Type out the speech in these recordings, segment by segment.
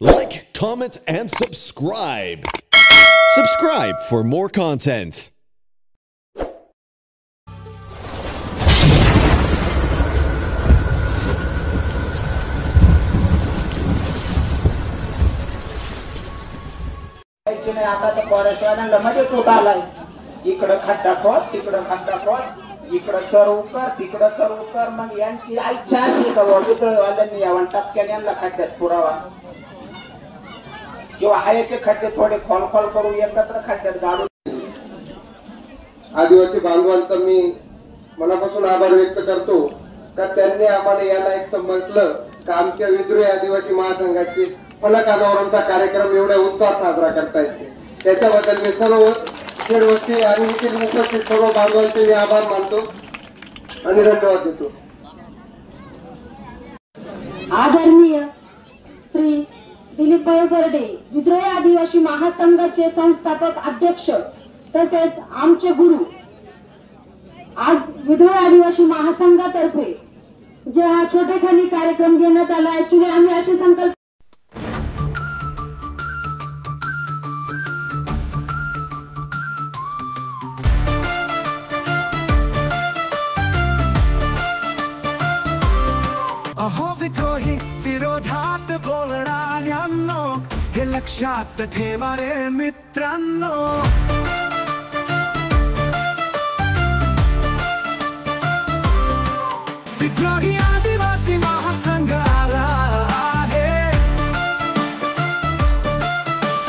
Like, comment, and subscribe. Subscribe for more content. आता तर फॉरेस्टवाल्यांना मध्ये तोट आलाय. इकडं खड्डा खोद, तिकडं खड्डा खोद, इकडं चर उकर, तिकडं चर उकर. मग यांची इच्छा असेल का वितळवाल्यांनी यावं टपक्याने यांना खड्ड्यात पुरावा किंवा आहे ते खड्डे थोडे खोल खोल करून एकत्र खड्ड्यात घालून. आदिवासी बांधवांचा मी मनापासून आभार व्यक्त करतो का त्यांनी आम्हाला याला एक समजलं का आमच्या विद्रोही आदिवासी महासंघाचे फलक अनावरणचा कार्यक्रम एवढ्या उत्साहात साजरा करता येते. त्याच्याबद्दल मी सर्व खेडवस्ती आणि उपस्थित सर्व बांधवांचे मी आभार मानतो आणि धन्यवाद देतो. आदरणीय श्री दिलीप बर्डे विद्रोही आदिवासी महासंघाचे संस्थापक अध्यक्ष तसेच आमचे गुरु, आज विद्रोही आदिवासी महासंघातर्फे जे हा छोटेखानी कार्यक्रम घेण्यात आला. ऍक्च्युली आम्ही असे संकल्प अहो विद्रोही विरोधात बोलणाऱ्यांनो हे लक्षात ठेवा रे मित्रांनो. विद्रोही आदिवासी महासंघ आला आहे.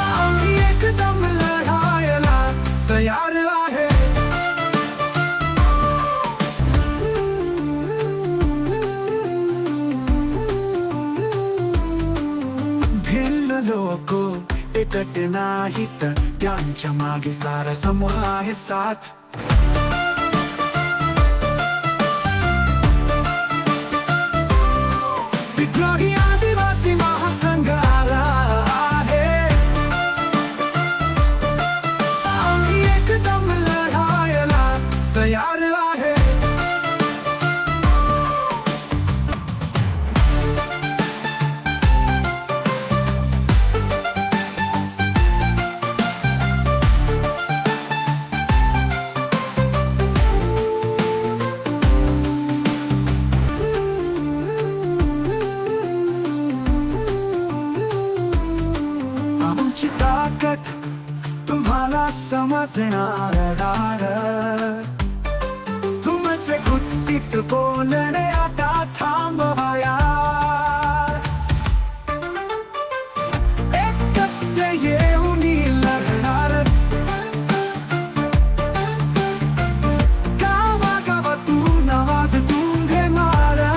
आम्ही एकदम लढायला तयार आहे. भिल्ल लोक एकटे नाहीत, त्यांच्या मागे सारा समूह आहे साथ. विद्रोही आदिवासी महासंघ आला आहे. आम्ही एकदम लढायला तयार आहे. आमची ताकद तुम्हाला समजणार नाही. तुमचे कुत्सित बोलणे आता थांबवाया. एकत्र येऊन लढणार. गावागावातून आवाज तुंगे मारा.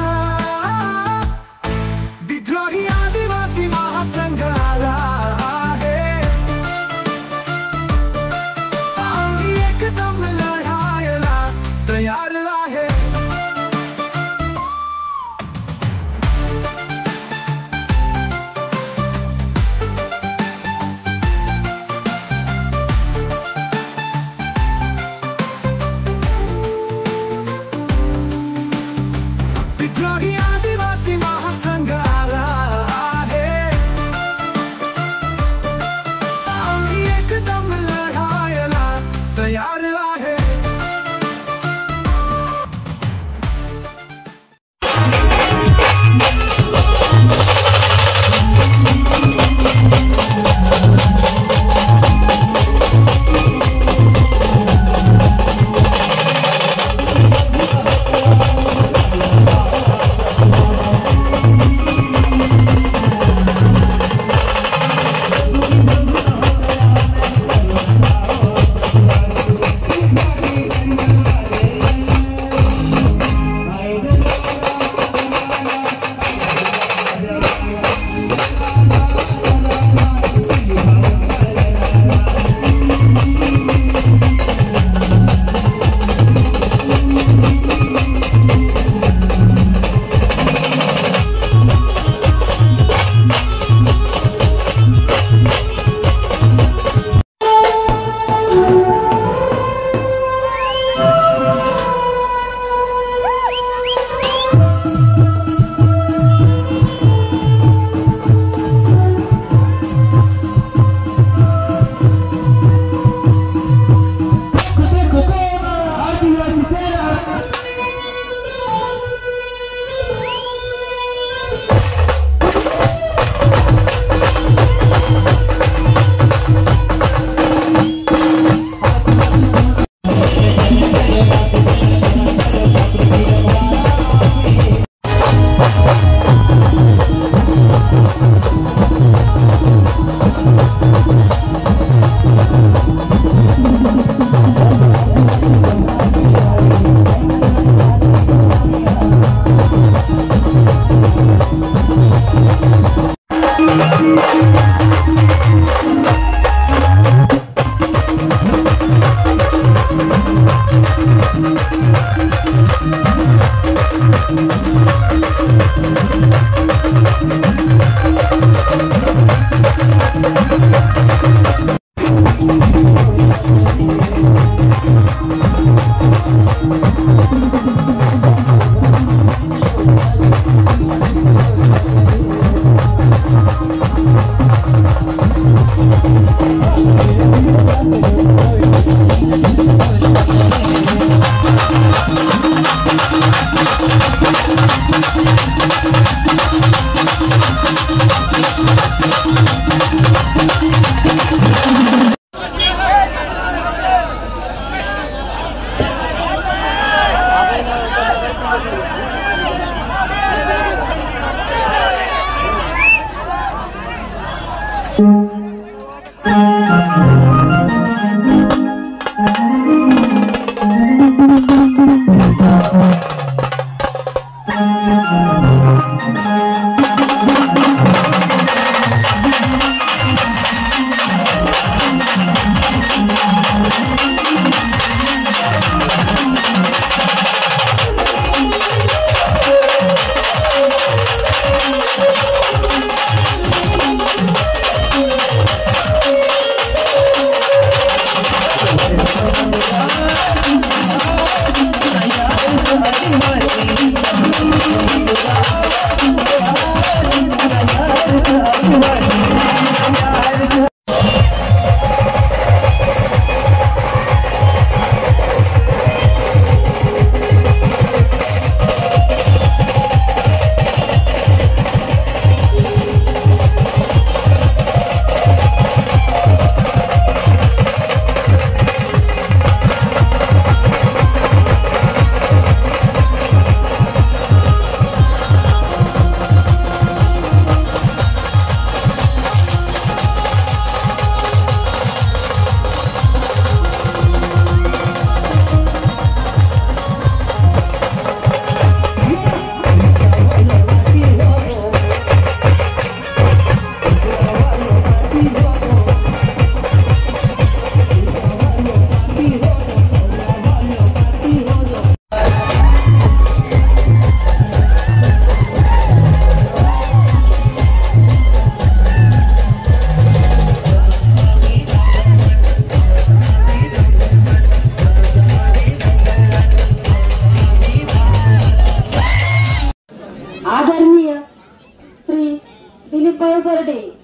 विद्रोही आदिवासी महासंघ आला. एकदम लढायला तयार आहे.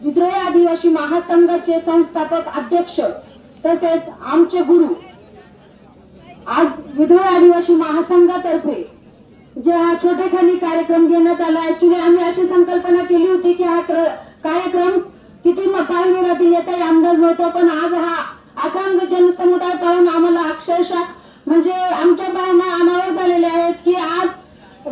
विद्रोही आदिवासी महासंघाचे संस्थापक अध्यक्ष तसेच आमचे गुरु आज विद्रोही आदिवासी महासंघातर्फे जे हा छोटेखानी कार्यक्रम घेण्यात आला। ऍक्च्युली आम्ही अशी संकल्पना केली होती की हा कार्यक्रम किती पाहणे राहतील याचा अंदाज नव्हता, पण आज हा अखंड जनसमुदाय पाहून आम्हाला अक्षरशः म्हणजे आमच्या भावना अनावर झालेल्या आहेत की आज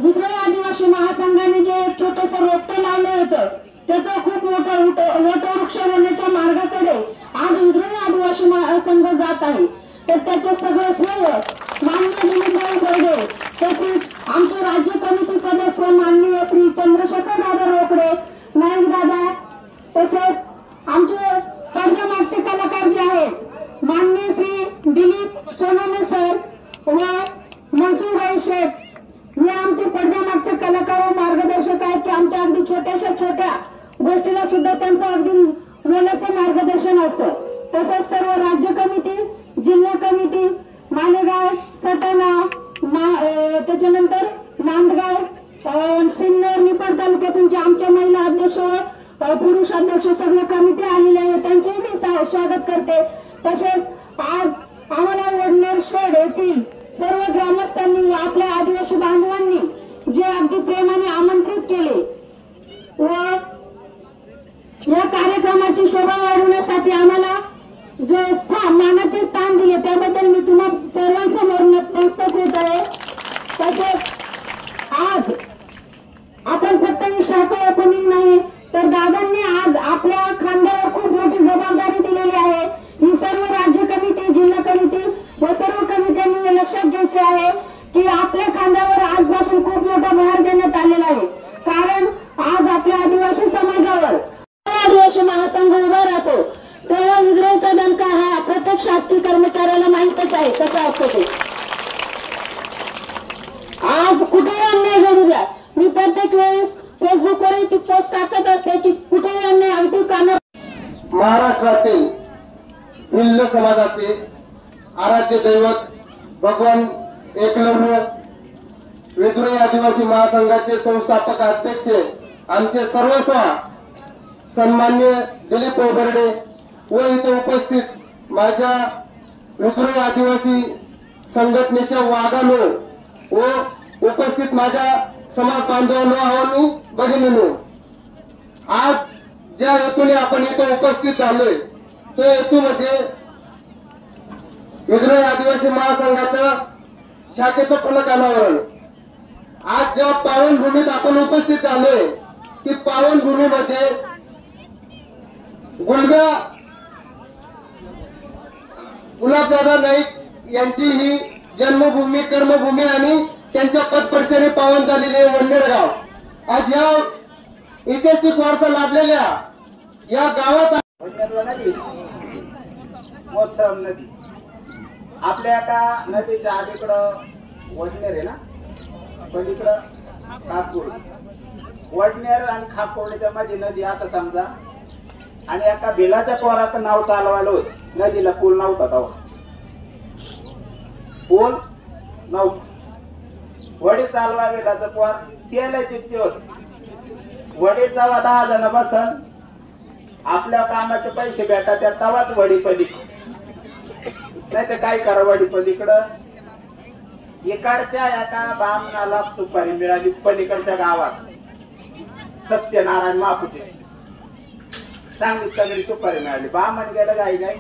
विद्रोही आदिवासी महासंघाने जे छोटंसं रोपटं लावलं होतं त्याचा खूप मोठा वटवृक्ष होण्याच्या मार्गाकडे आज विद्रोही आदिवासी महासंघ जात आहे। तर त्याचे सगळे श्रेय माननीय दिलीपभाई बर्डे तसेच आमचे राज्य कमिटी सदस्य माननीय श्री चंद्रशेखर दादा रोकडे नाईक दादा तसेच आमचे पडद्यामागचे कलाकार जे आहेत माननीय श्री दिलीप सोनवणे सर व मनसूरभाई शेख हे आमचे पडद्यामागचे कलाकार व मार्गदर्शक आहेत की आमच्या अगदी छोट्या गोष्टीला सुद्धा त्यांचं अगदी मोलाचं मार्गदर्शन असतं। तसंच सर्व राज्य कमिटी जिल्हा कमिटी मालेगाव सटाणा त्याच्यानंतर नांदगाव सिन्नर निपाड तालुक्यातून जे आमच्या महिला अध्यक्ष व पुरुष अध्यक्ष सगळ्या कमिटी आलेल्या आहेत त्यांचे मी स्वागत करते। तसेच आज आम्हाला वडनेर शेड येथील सर्व ग्रामस्थांनी व आपल्या आदिवासी बांधवांनी जे अगदी प्रेमाने आमंत्रित केले व या कार्यक्रमाची शोभा वाढवण्यासाठी आम्हाला जे मानाचे स्थान दिले त्याबद्दल मी तुम्हा सर्वांसमोर नतमस्तक होत आहे। तसेच आज आपण फक्त ही शाखा ओपनिंग नाही तर दादांनी आज आपल्या खांद्यावर खूप मोठी जबाबदारी दिलेली आहे। ही सर्व राज्य कमिटी जिल्हा कमिटी व सर्व कमिट्यांनी हे लक्षात घ्यायचे आहे की आपल्या खांद्यावर आजपासून खूप मोठा भार देण्यात आलेला आहे, कारण आज आपल्या आदिवासी समाजावर तेव्हा विद्रोहाचा दणका हा प्रत्येक शासकीय कर्मचाऱ्याला माहितच आहे कसं असतं ते. आज कुठेही अन्याय घडू द्या, मी प्रत्येक वेळेस फेसबुकवर ती पोस्ट टाकत असते की कुठेही अन्याय अगदी काना. महाराष्ट्रातील भिल्ल समाजाचे आराध्य दैवत भगवान एकलव्य विद्रोही आदिवासी महासंघाचे संस्थापक अध्यक्ष आमचे सर्वस्व सन्मान्य दिलीप पोबर्डे व इथे उपस्थित माझ्या विद्रोही आदिवासी संघटनेच्या वाघांनो व उपस्थित माझ्या समाज बांधवांनो आणि भगिनींनो, आज ज्या हेतूने आपण इथे उपस्थित झालोय तो हेतू म्हणजे विद्रोही आदिवासी महासंघाच्या शाखेचं फलक अनावरण. आज ज्या पावनभूमीत आपण उपस्थित झालोय ती पावनभूमीमध्ये गुलब्या गुलाबदादा नाईक यांची ही जन्मभूमी, कर्मभूमी आणि त्यांच्या पदपर्शाने पावन झालेले वडनेर गाव. आज या ऐतिहासिक वारसा लाभलेल्या या गावात मोसम नदी आपल्या एका नदीच्या अलीकडं वडनेर आहे ना, पलीकडं खाकोड. वडनेर आणि खाकोडच्या मध्ये नदी असं समजा. आणि एका बिलाच्या पोराचं नाव चालवायला होत. नदीला पूल नव्हता तेव्हा, पूल नव्हता. वडी चालवा बिलाचं पोर त्याला तिथे होत. वडी चावा 10 जण बसन, आपल्या कामाचे पैसे भेटा त्या तवाच वडी पलीकडे. नाही तर काय करा, वडी पलीकडं इकडच्या एका बामणाला सुपारी मिळाली पलीकडच्या गावात, सत्यनारायण मापुची चांगली सगळी सुपारी मिळाली. बामण गेलं काही नाही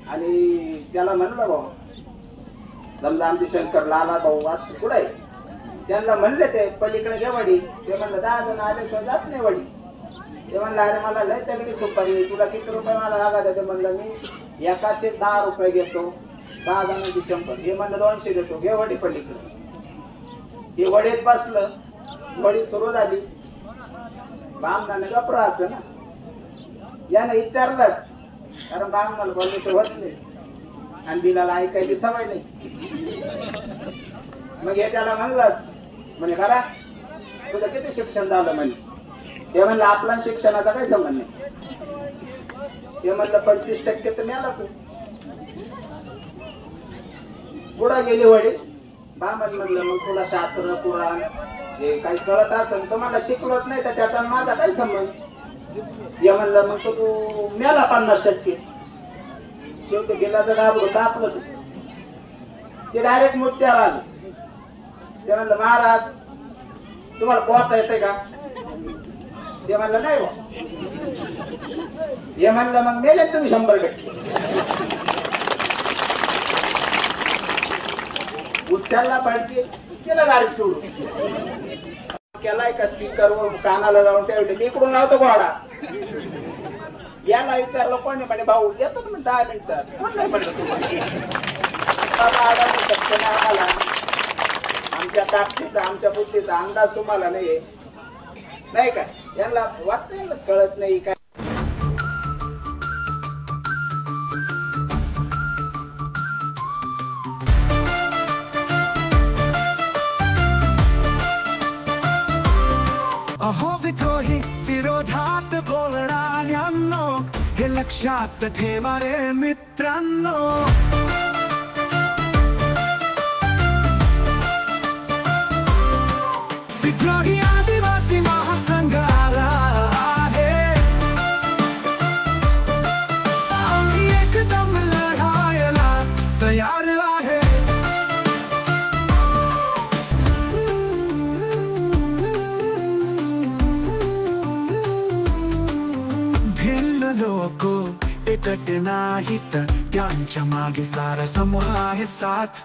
आणि त्याला म्हणलं भाऊ समजा आमचे शंकर लाला भाऊ वाच कुठे आहे, त्यांना म्हणले ते पलीकडे घे वडी. ते म्हणलं 10 जण आल्याशिवाय जात नाही वडी. ते म्हणलं अरे मला लय तगडी सुपारी, तुला किती रुपये मला लागत. ते म्हणलं मी एकाचे 10 रुपये घेतो, 10 जणांची 100. हे म्हणलं 200 देतो, घे वडी पलीकडे. हे वडीत बसलं, वडी सुरू झाली. बामणाने गप्प राहायचं ना, यानं विचारलंच, कारण बामणाला बोलले तर होत नाही आणि बिलाला ऐकायची सवय नाही. मग हे त्याला म्हणलंच, म्हणजे खरा तुझं किती शिक्षण झालं म्हणे. ते म्हणलं आपला शिक्षणाचा काही संबंध नाही. ते म्हणलं 25% तर मिळाला तू. पुढं गेली वडी. बामण म्हणलं मग तुला शास्त्र पुराण हे काही कळत असेल तर मला शिकलोच नाही तर त्याचा माझा काही संबंध. हे म्हणलं मग तू मिळाला 50%. शेवटी गेला तर घाबरून दाखवलं तू. ते डायरेक्ट मुद्द्यावर आलं. ते म्हणलं महाराज तुम्हाला पोहता येते का. ते म्हणलं नाही बा. हे म्हणलं मग मेले तुम्ही 100%. उचलला पाहिजे केला गाडी सोडून केलाय का स्पीकर वर कानाला जाऊन ठेवले. मी इकडून लावतो घोडा. याला विचारलं कोणी म्हणे भाऊ येतो तुम्ही 10 मिनिटात. नाही म्हणलं आम्हाला आमच्या ताकदीचा आमच्या बुद्धीचा अंदाज तुम्हाला नाही नाही का. यांना वाटतं कळत नाही काय. अहो विद्रोही विरोधात बोलणाऱ्यांनो, हे लक्षात ठेवा रे मित्रांनो. विद्रोही आदिवासी महासंघ आला आहे. आम्ही एकदम लढायला तयार आहे. भिल्ल लोक एकटे नाहीत, त्यांच्या मागे सारा समूह आहे साथ.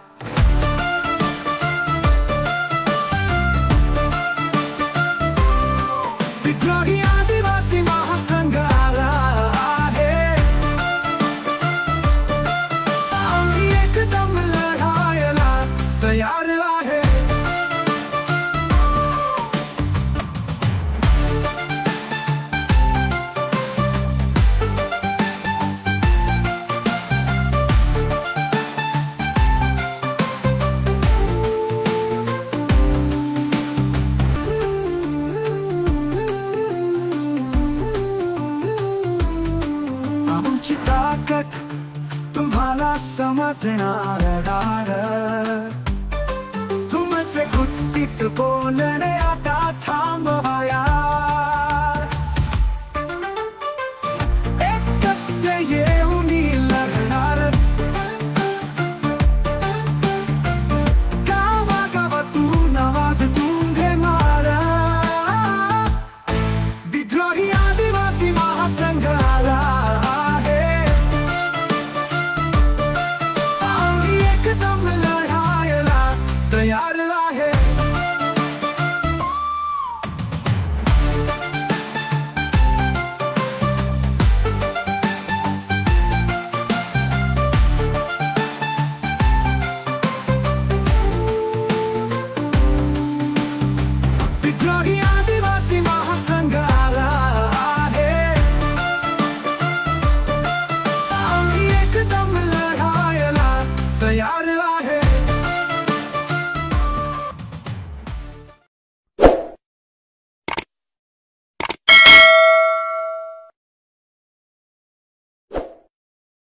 विद्रोही आदिवासी महासंघ आला आहे. आम्ही एकदम लढायला तयार आहे. आमची ताकद तुम्हाला समजणार तुमचे कुत्सित बोलणे आता थांबवाया